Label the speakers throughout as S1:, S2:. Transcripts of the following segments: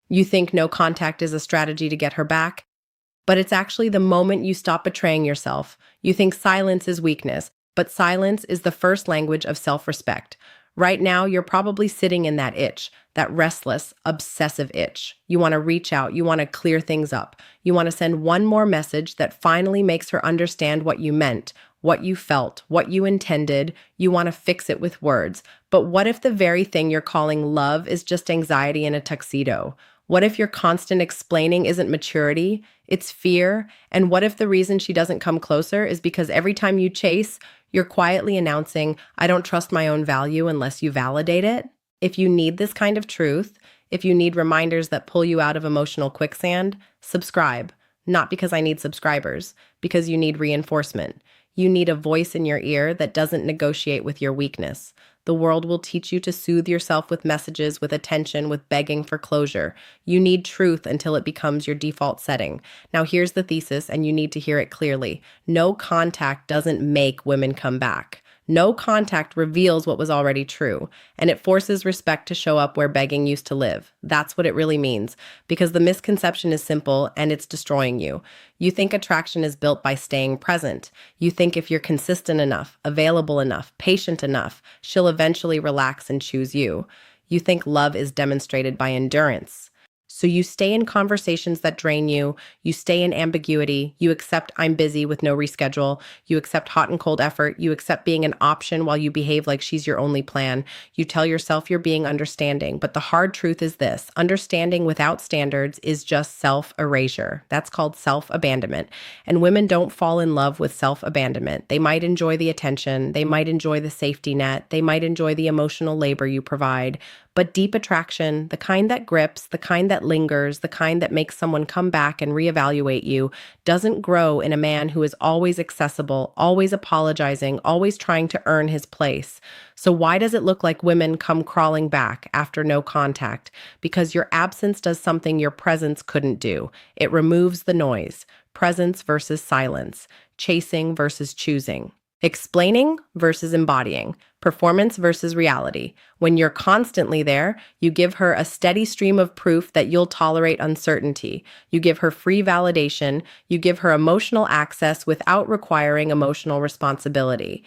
S1: You think no contact is a strategy to get her back, but it's actually the moment you stop betraying yourself. You think silence is weakness, but silence is the first language of self-respect. Right now, you're probably sitting in that itch, that restless, obsessive itch. You want to reach out, you want to clear things up. You want to send one more message that finally makes her understand what you meant, what you felt, what you intended. You want to fix it with words. But what if the very thing you're calling love is just anxiety in a tuxedo? What if your constant explaining isn't maturity, it's fear? And what if the reason she doesn't come closer is because every time you chase, you're quietly announcing, I don't trust my own value unless you validate it? If you need this kind of truth, if you need reminders that pull you out of emotional quicksand, subscribe. Not because I need subscribers, because you need reinforcement. You need a voice in your ear that doesn't negotiate with your weakness. The world will teach you to soothe yourself with messages, with attention, with begging for closure. You need truth until it becomes your default setting. Now here's the thesis, and you need to hear it clearly. No contact doesn't make women come back. No contact reveals what was already true, and it forces respect to show up where begging used to live. That's what it really means, because the misconception is simple and it's destroying you. You think attraction is built by staying present. You think if you're consistent enough, available enough, patient enough, she'll eventually relax and choose you. You think love is demonstrated by endurance. So you stay in conversations that drain you, you stay in ambiguity, you accept I'm busy with no reschedule, you accept hot and cold effort, you accept being an option while you behave like she's your only plan. You tell yourself you're being understanding, but the hard truth is this: understanding without standards is just self-erasure. That's called self-abandonment. And women don't fall in love with self-abandonment. They might enjoy the attention, they might enjoy the safety net, they might enjoy the emotional labor you provide. But deep attraction, the kind that grips, the kind that lingers, the kind that makes someone come back and reevaluate you, doesn't grow in a man who is always accessible, always apologizing, always trying to earn his place. So why does it look like women come crawling back after no contact? Because your absence does something your presence couldn't do. It removes the noise. Presence versus silence. Chasing versus choosing. Explaining versus embodying. Performance versus reality. When you're constantly there, you give her a steady stream of proof that you'll tolerate uncertainty. You give her free validation. You give her emotional access without requiring emotional responsibility.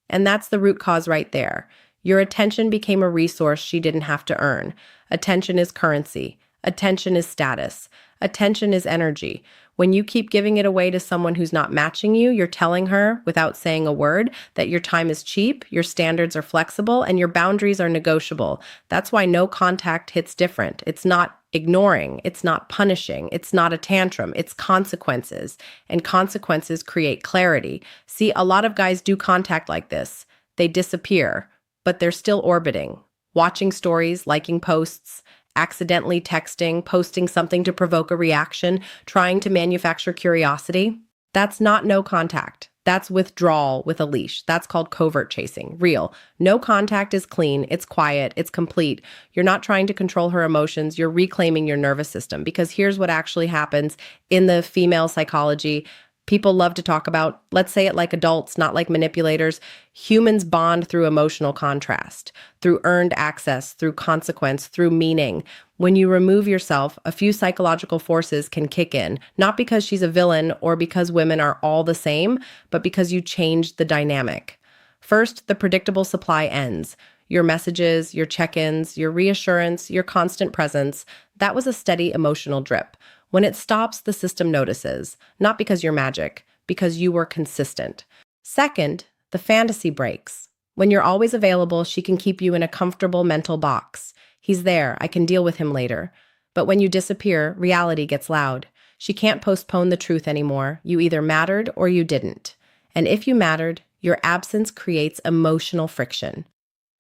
S1: And that's the root cause right there. Your attention became a resource she didn't have to earn. Attention is currency. Attention is status. Attention is energy. When you keep giving it away to someone who's not matching you, you're telling her, without saying a word, that your time is cheap, your standards are flexible, and your boundaries are negotiable. That's why no contact hits different. It's not ignoring, it's not punishing, it's not a tantrum, it's consequences. And consequences create clarity. See, a lot of guys do contact like this. They disappear, but they're still orbiting, watching stories, liking posts, accidentally texting, posting something to provoke a reaction, trying to manufacture curiosity. That's not no contact. That's withdrawal with a leash. That's called covert chasing. Real. No contact is clean. It's quiet. It's complete. You're not trying to control her emotions. You're reclaiming your nervous system. Because here's what actually happens in the female psychology. People love to talk about, let's say it like adults, not like manipulators. Humans bond through emotional contrast, through earned access, through consequence, through meaning. When you remove yourself, a few psychological forces can kick in, not because she's a villain or because women are all the same, but because you changed the dynamic. First, the predictable supply ends. Your messages, your check-ins, your reassurance, your constant presence, that was a steady emotional drip. When it stops, the system notices, not because you're magic, because you were consistent. Second, the fantasy breaks. When you're always available, she can keep you in a comfortable mental box. He's there, I can deal with him later. But when you disappear, reality gets loud. She can't postpone the truth anymore. You either mattered or you didn't. And if you mattered, your absence creates emotional friction.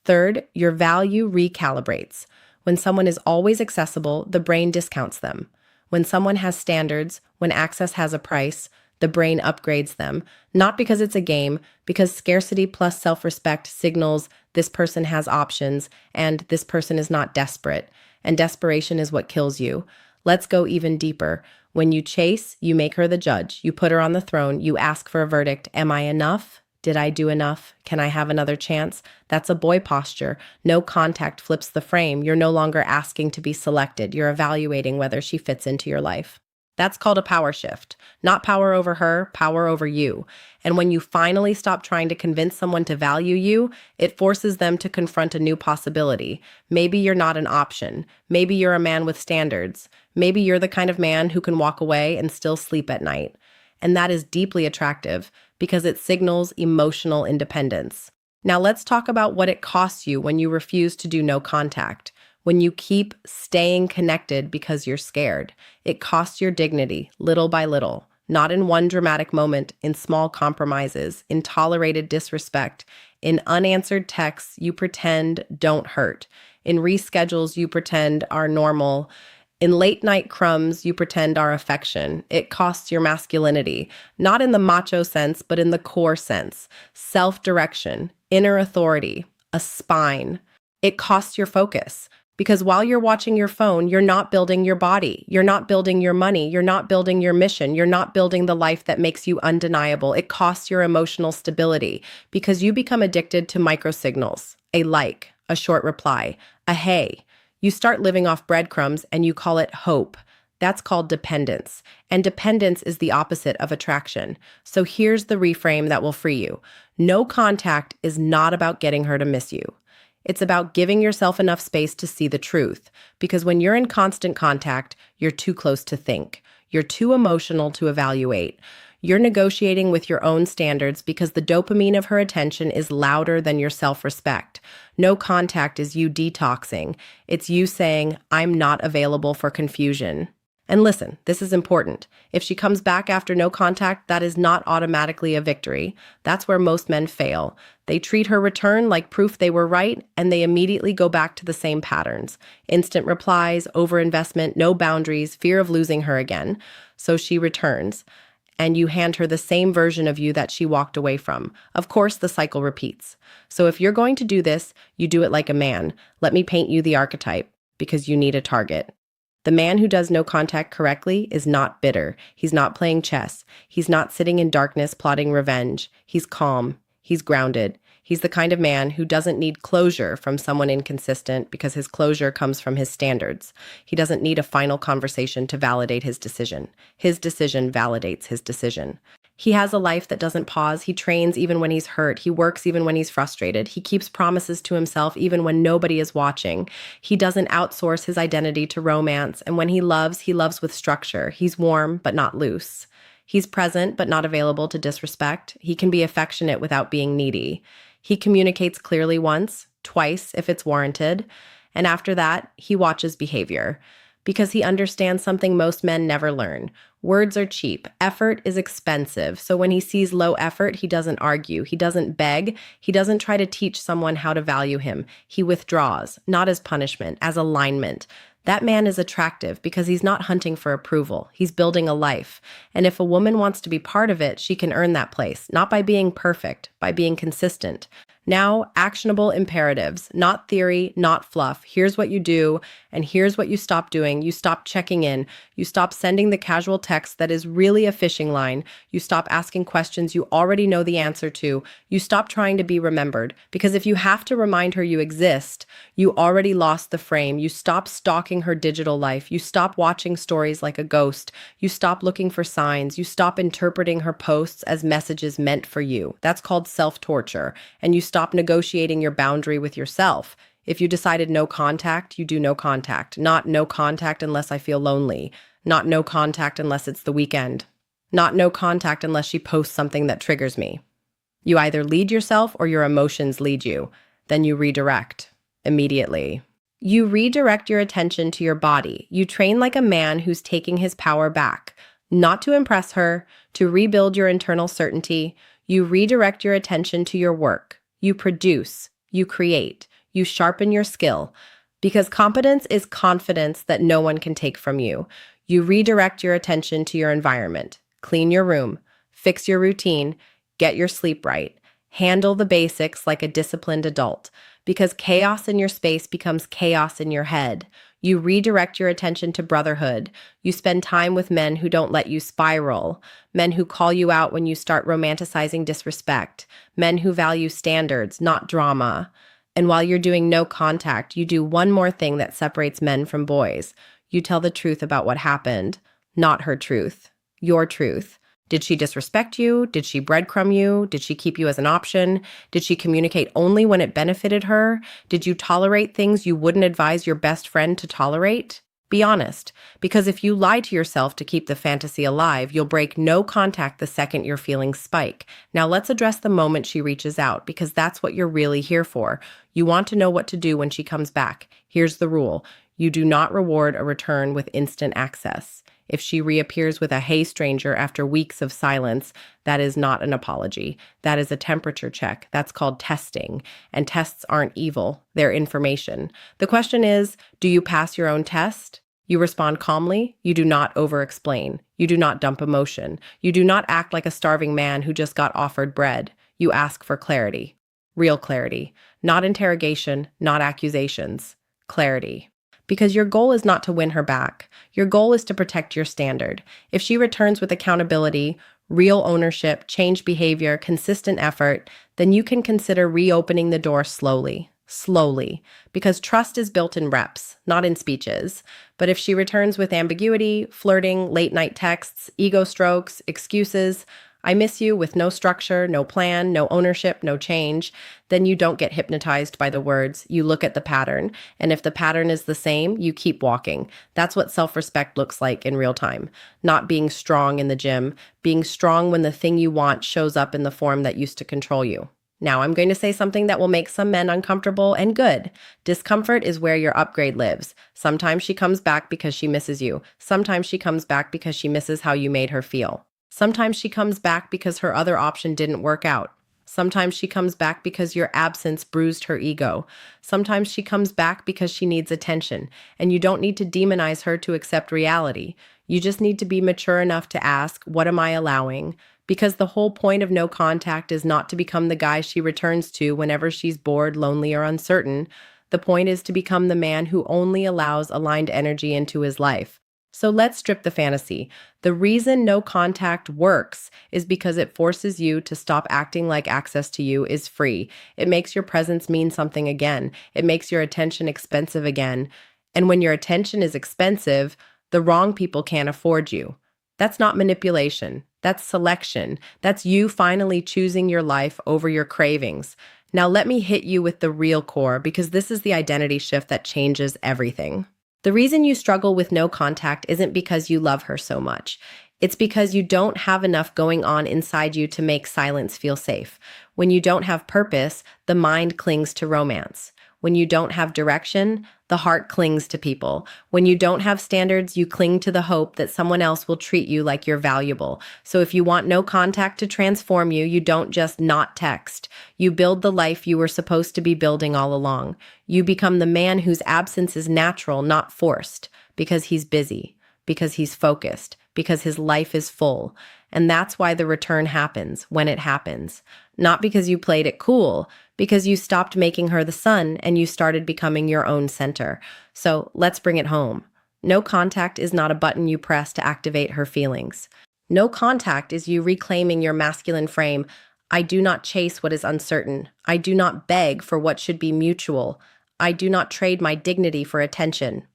S1: Third, your value recalibrates. When someone is always accessible, the brain discounts them. When someone has standards, when access has a price, the brain upgrades them. Not because it's a game, because scarcity plus self-respect signals this person has options and this person is not desperate. And desperation is what kills you. Let's go even deeper. When you chase, you make her the judge. You put her on the throne. You ask for a verdict. Am I enough? Did I do enough? Can I have another chance? That's a boy posture. No contact flips the frame. You're no longer asking to be selected. You're evaluating whether she fits into your life. That's called a power shift. Not power over her, power over you. And when you finally stop trying to convince someone to value you, it forces them to confront a new possibility. Maybe you're not an option. Maybe you're a man with standards. Maybe you're the kind of man who can walk away and still sleep at night. And that is deeply attractive because it signals emotional independence. Now let's talk about what it costs you when you refuse to do no contact. When you keep staying connected because you're scared, it costs your dignity little by little, not in one dramatic moment, in small compromises, in tolerated disrespect, in unanswered texts you pretend don't hurt, in reschedules you pretend are normal, in late night crumbs you pretend are affection. It costs your masculinity, not in the macho sense, but in the core sense, self-direction, inner authority, a spine. It costs your focus. Because while you're watching your phone, you're not building your body, you're not building your money, you're not building your mission, you're not building the life that makes you undeniable. It costs your emotional stability because you become addicted to microsignals, a like, a short reply, a hey. You start living off breadcrumbs and you call it hope. That's called dependence. And dependence is the opposite of attraction. So here's the reframe that will free you. No contact is not about getting her to miss you. It's about giving yourself enough space to see the truth. Because when you're in constant contact, you're too close to think. You're too emotional to evaluate. You're negotiating with your own standards because the dopamine of her attention is louder than your self-respect. No contact is you detoxing. It's you saying, I'm not available for confusion. And listen, this is important. If she comes back after no contact, that is not automatically a victory. That's where most men fail. They treat her return like proof they were right, and they immediately go back to the same patterns. Instant replies, overinvestment, no boundaries, fear of losing her again. So she returns, and you hand her the same version of you that she walked away from. Of course, the cycle repeats. So if you're going to do this, you do it like a man. Let me paint you the archetype, because you need a target. The man who does no contact correctly is not bitter. He's not playing chess. He's not sitting in darkness plotting revenge. He's calm. He's grounded. He's the kind of man who doesn't need closure from someone inconsistent because his closure comes from his standards. He doesn't need a final conversation to validate his decision. His decision validates his decision. He has a life that doesn't pause. He trains even when he's hurt. He works even when he's frustrated. He keeps promises to himself even when nobody is watching. He doesn't outsource his identity to romance. And when he loves with structure. He's warm, but not loose. He's present, but not available to disrespect. He can be affectionate without being needy. He communicates clearly once, twice if it's warranted. And after that, he watches behavior. Because he understands something most men never learn. Words are cheap. Effort is expensive. So when he sees low effort, he doesn't argue. He doesn't beg. He doesn't try to teach someone how to value him. He withdraws, not as punishment, as alignment. That man is attractive because he's not hunting for approval. He's building a life. And if a woman wants to be part of it, she can earn that place, not by being perfect, by being consistent. Now, actionable imperatives, not theory, not fluff. Here's what you do, and here's what you stop doing. You stop checking in. You stop sending the casual text that is really a fishing line. You stop asking questions you already know the answer to. You stop trying to be remembered. Because if you have to remind her you exist, you already lost the frame. You stop stalking her digital life. You stop watching stories like a ghost. You stop looking for signs. You stop interpreting her posts as messages meant for you. That's called self-torture. And you stop negotiating your boundary with yourself. If you decided no contact, you do no contact. Not no contact unless I feel lonely. Not no contact unless it's the weekend. Not no contact unless she posts something that triggers me. You either lead yourself or your emotions lead you. Then you redirect immediately. You redirect your attention to your body. You train like a man who's taking his power back. Not to impress her, to rebuild your internal certainty. You redirect your attention to your work. You produce, you create, you sharpen your skill, because competence is confidence that no one can take from you. You redirect your attention to your environment, clean your room, fix your routine, get your sleep right, handle the basics like a disciplined adult, because chaos in your space becomes chaos in your head. You redirect your attention to brotherhood. You spend time with men who don't let you spiral, men who call you out when you start romanticizing disrespect, men who value standards, not drama. And while you're doing no contact, you do one more thing that separates men from boys. You tell the truth about what happened, not her truth, your truth. Did she disrespect you? Did she breadcrumb you? Did she keep you as an option? Did she communicate only when it benefited her? Did you tolerate things you wouldn't advise your best friend to tolerate? Be honest, because if you lie to yourself to keep the fantasy alive, you'll break no contact the second your feelings spike. Now let's address the moment she reaches out, because that's what you're really here for. You want to know what to do when she comes back. Here's the rule. You do not reward a return with instant access. If she reappears with a "hey stranger" after weeks of silence, that is not an apology. That is a temperature check. That's called testing. And tests aren't evil. They're information. The question is, do you pass your own test? You respond calmly. You do not over-explain. You do not dump emotion. You do not act like a starving man who just got offered bread. You ask for clarity. Real clarity. Not interrogation, not accusations. Clarity. Because your goal is not to win her back. Your goal is to protect your standard. If she returns with accountability, real ownership, changed behavior, consistent effort, then you can consider reopening the door slowly. Slowly. Because trust is built in reps, not in speeches. But if she returns with ambiguity, flirting, late-night texts, ego strokes, excuses, "I miss you," with no structure, no plan, no ownership, no change, then you don't get hypnotized by the words. You look at the pattern. And if the pattern is the same, you keep walking. That's what self-respect looks like in real time. Not being strong in the gym, being strong when the thing you want shows up in the form that used to control you. Now, I'm going to say something that will make some men uncomfortable, and good. Discomfort is where your upgrade lives. Sometimes she comes back because she misses you. Sometimes she comes back because she misses how you made her feel. Sometimes she comes back because her other option didn't work out. Sometimes she comes back because your absence bruised her ego. Sometimes she comes back because she needs attention, and you don't need to demonize her to accept reality. You just need to be mature enough to ask, what am I allowing? Because the whole point of no contact is not to become the guy she returns to whenever she's bored, lonely, or uncertain. The point is to become the man who only allows aligned energy into his life. So let's strip the fantasy. The reason no contact works is because it forces you to stop acting like access to you is free. It makes your presence mean something again. It makes your attention expensive again. And when your attention is expensive, the wrong people can't afford you. That's not manipulation. That's selection. That's you finally choosing your life over your cravings. Now let me hit you with the real core, because this is the identity shift that changes everything. The reason you struggle with no contact isn't because you love her so much. It's because you don't have enough going on inside you to make silence feel safe. When you don't have purpose, the mind clings to romance. When you don't have direction, the heart clings to people. When you don't have standards, you cling to the hope that someone else will treat you like you're valuable. So if you want no contact to transform you, you don't just not text. You build the life you were supposed to be building all along. You become the man whose absence is natural, not forced, because he's busy, because he's focused, because his life is full. And that's why the return happens when it happens. Not because you played it cool, because you stopped making her the sun and you started becoming your own center. So let's bring it home. No contact is not a button you press to activate her feelings. No contact is you reclaiming your masculine frame. I do not chase what is uncertain. I do not beg for what should be mutual. I do not trade my dignity for attention.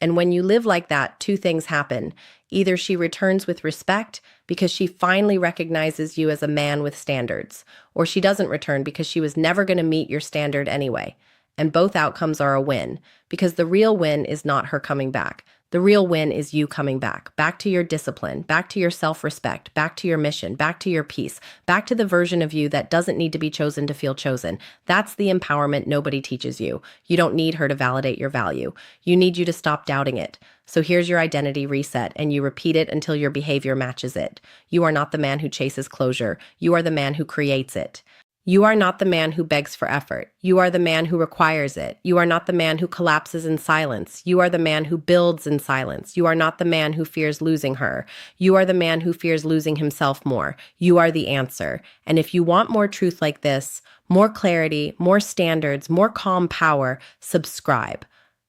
S1: And when you live like that, two things happen. Either she returns with respect because she finally recognizes you as a man with standards, or she doesn't return because she was never going to meet your standard anyway. And both outcomes are a win, because the real win is not her coming back. The real win is you coming back to your discipline, back to your self-respect, back to your mission, back to your peace, back to the version of you that doesn't need to be chosen to feel chosen. That's the empowerment nobody teaches you. You don't need her to validate your value. You need you to stop doubting it. So here's your identity reset, and you repeat it until your behavior matches it. You are not the man who chases closure. You are the man who creates it. You are not the man who begs for effort. You are the man who requires it. You are not the man who collapses in silence. You are the man who builds in silence. You are not the man who fears losing her. You are the man who fears losing himself more. You are the answer. And if you want more truth like this, more clarity, more standards, more calm power, subscribe.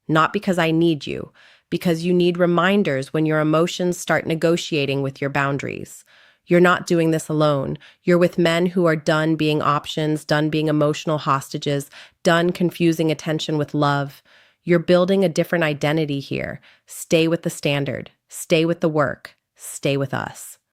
S1: Not because I need you, because you need reminders when your emotions start negotiating with your boundaries. You're not doing this alone. You're with men who are done being options, done being emotional hostages, done confusing attention with love. You're building a different identity here. Stay with the standard. Stay with the work. Stay with us.